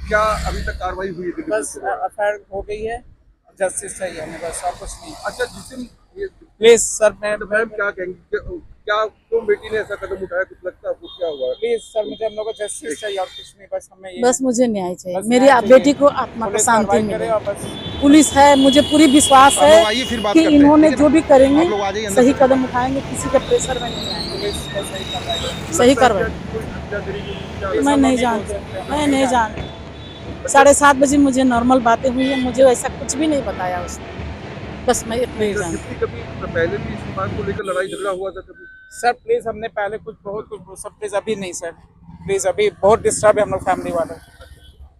क्या अभी तक कार्रवाई हुई है? बस एफआईआर हो गई है, जस्टिस चाहिए हमें, बस और कुछ नहीं। अच्छा, जिस दिन ये प्लीज सर, मैं तो मैम क्या कहेंगे क्या क्यों बेटी ने ऐसा कदम उठाया? कुछ लगता है आपको क्या हुआ? प्लीज सर, मुझे हम लोग को जस्टिस चाहिए और कुछ नहीं, बस हमें ये बस मुझे न्याय चाहिए, बस मेरी न्याय चाहिए। बेटी को आत्मा को पुलिस शांति कार्रवाई मिले। करे और बस पुलिस है, मुझे पूरी विश्वास आप लोग है आइए फिर बात कि करते हैं, इन्होंने ठीक है जो ना? भी करेंगे आप लोग आ जाइए अंदर सही से। कदम उठाएंगे, किसी के प्रेशर में नहीं आएंगे। पुलिस को सही कार्रवाई करे। सही लगता है करवाएं। क्या कि कोई हत्या करेगी? क्या प्लीज मैं हम लोग नहीं बोल जानती, सकते, हम लोग मैं नहीं जानते। जानती। 7:30 बजे मुझे नॉर्मल बातें हुई है, मुझे ऐसा कुछ भी नहीं बताया उसने। बस मैं इतना ही जानती जितनी कभी पहले भी इस बात को लेकर लड़ाई झगड़ा हुआ था कभी? सर प्लीज, हमने पहले कुछ बहुत कुछ सर, प्लीज अभी नहीं सर, प्लीज अभी बहुत डिस्टर्ब है हम लोग फैमिली वाले।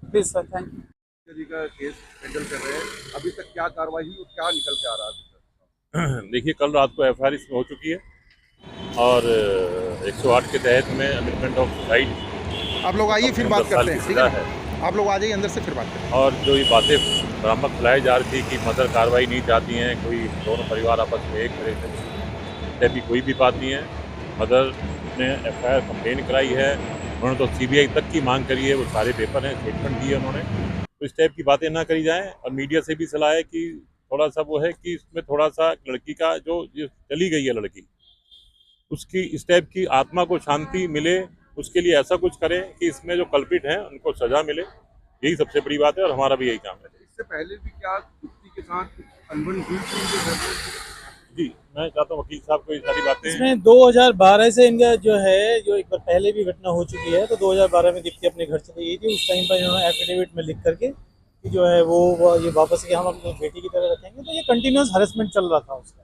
Please sir, thank you. जी का केस हैंडल कर रहे हैं, अभी तक क्या कार्रवाई हुई और क्या निकल के आ रहा है? देखिए, कल रात को एफआईआर इसमें हो चुकी है और 108 के तहत में अमेंडमेंट ऑफ सुसाइड आप लोग आइए फिर बात करते हैं, ठीक सजा है? आप लोग आ जाइए अंदर से फिर बात करते हैं। और जो ये बातें भ्रामक फैलाई जा रही थी कि मदर कार्रवाई नहीं चाहती हैं, कोई दोनों परिवार आपस में एक तरह से, इस टाइप की कोई भी बात नहीं है। मदर ने एफआईआर कंप्लेन कराई है, उन्होंने तो सीबीआई तक की मांग करी है, वो सारे पेपर हैं, स्टेटमेंट दिए उन्होंने। तो इस टाइप की बातें ना करी जाएँ और मीडिया से भी सलाह है कि थोड़ा सा वो है कि इसमें थोड़ा सा लड़की का जो चली गई है लड़की, उसकी इस टाइप की आत्मा को शांति मिले, उसके लिए ऐसा कुछ करें कि इसमें जो कल्पित हैं उनको सजा मिले। यही सबसे बड़ी बात है और हमारा भी यही काम है। इससे पहले भी क्या युवती के साथ अनबन हुई थी उनके घर में? जी, मैं चाहता हूँ वकील साहब को ये सारी बातें। इसमें 2012 से इनका जो है, जो एक बार पहले भी घटना हो चुकी है, तो 2012 में दीप्ति अपने घर चली गई थी। उस टाइम पर इन्होंने एफिडेविट में लिख करके कि जो है वो ये वापस कि हम अपनी बेटी की तरह रखेंगे, तो ये कंटिन्यूस हरेसमेंट चल रहा था उसका।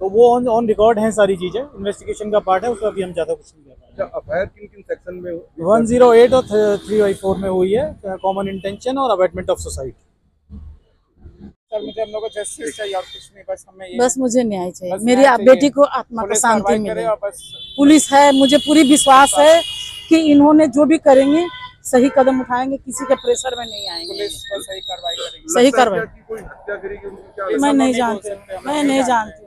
तो वो ऑन रिकॉर्ड है सारी चीज़ें, इन्वेस्टिगेशन का पार्ट है, उसका अभी हम ज़्यादा कुछ नहीं कर अच्छा, अफायर किन किन सेक्शन में? 108 और 3/4 में हुई है, कॉमन इंटेंशन और अबेटमेंट ऑफ सोसाइटी। सर मुझे हम लोग को जस्टिस चाहिए और कुछ नहीं, बस हमें ये बस मुझे न्याय चाहिए, बस मेरी न्याय चाहिए। बेटी को आत्मा को पुलिस शांति कार्रवाई मिले। करे और बस पुलिस है, मुझे पूरी विश्वास है कि इन्होंने जो भी करेंगे सही कदम उठाएंगे, किसी के प्रेशर में नहीं आएंगे। पुलिस को सही कार्रवाई करेगी। सही लगता है करवाएं। क्या कि कोई हत्या करेगी? उनकी क्या प्लीज मैं हम लोग नहीं बोल जानती, सकते, हम लोग मैं नहीं जानते। जानती।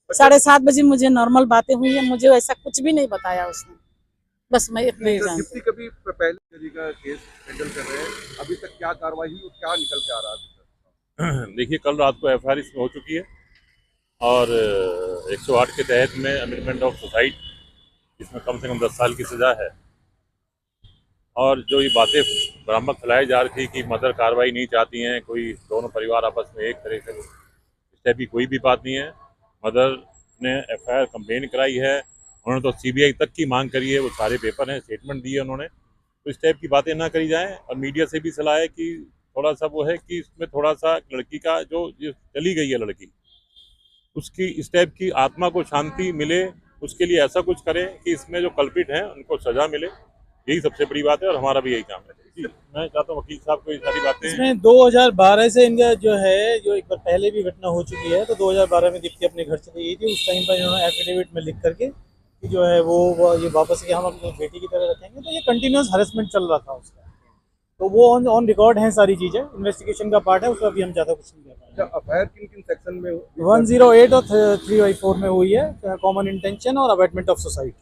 7:30 बजे मुझे नॉर्मल बातें हुई है, मुझे ऐसा कुछ भी नहीं बताया उसने। बस मैं इतना ही जानती। जितनी कभी पहले जी का केस हैंडल कर रहे हैं, अभी तक क्या कार्रवाई हुई और क्या निकल के आ रहा है? देखिए, कल रात को एफआईआर इसमें हो चुकी है और 108 के तहत में अमेंडमेंट ऑफ सुसाइड, इसमें कम से कम 10 साल की सजा है। और जो ये बातें भ्रामक फैलाई जा रही थी कि मदर कार्रवाई नहीं चाहती हैं, कोई दोनों परिवार आपस में एक तरह से, इस टाइप की कोई भी बात नहीं है। मदर ने एफआईआर कंप्लेन कराई है, उन्होंने तो सीबीआई तक की मांग करी है, वो सारे पेपर हैं, स्टेटमेंट दिए उन्होंने। तो इस टाइप की बातें ना करी जाएँ और मीडिया से भी सलाह है कि थोड़ा सा वो है कि इसमें थोड़ा सा लड़की का जो चली गई है लड़की, उसकी इस टाइप की आत्मा को शांति मिले, उसके लिए ऐसा कुछ करें कि इसमें जो कल्पित हैं उनको सजा मिले। यही सबसे बड़ी बात है और हमारा भी यही काम है। जी, मैं चाहता हूँ वकील साहब को ये सारी बातें। इसमें 2012 से इनका जो है, जो एक बार पहले भी घटना हो चुकी है, तो 2012 में दीप्ति अपने घर चली गई थी। उस टाइम पर इन्होंने एफिडेविट में लिख करके कि जो है वो ये वापस कि हम अपनी बेटी की तरह रखेंगे, तो ये कंटिन्यूस हरेसमेंट चल रहा था उसका। तो वो ऑन रिकॉर्ड है सारी चीज़ें, इन्वेस्टिगेशन का पार्ट है, उसका अभी हम ज़्यादा कुछ नहीं कर अच्छा, अफायर किन किन सेक्शन में? 108 और 3/4 में हुई है, कॉमन इंटेंशन और अबेटमेंट ऑफ सोसाइटी।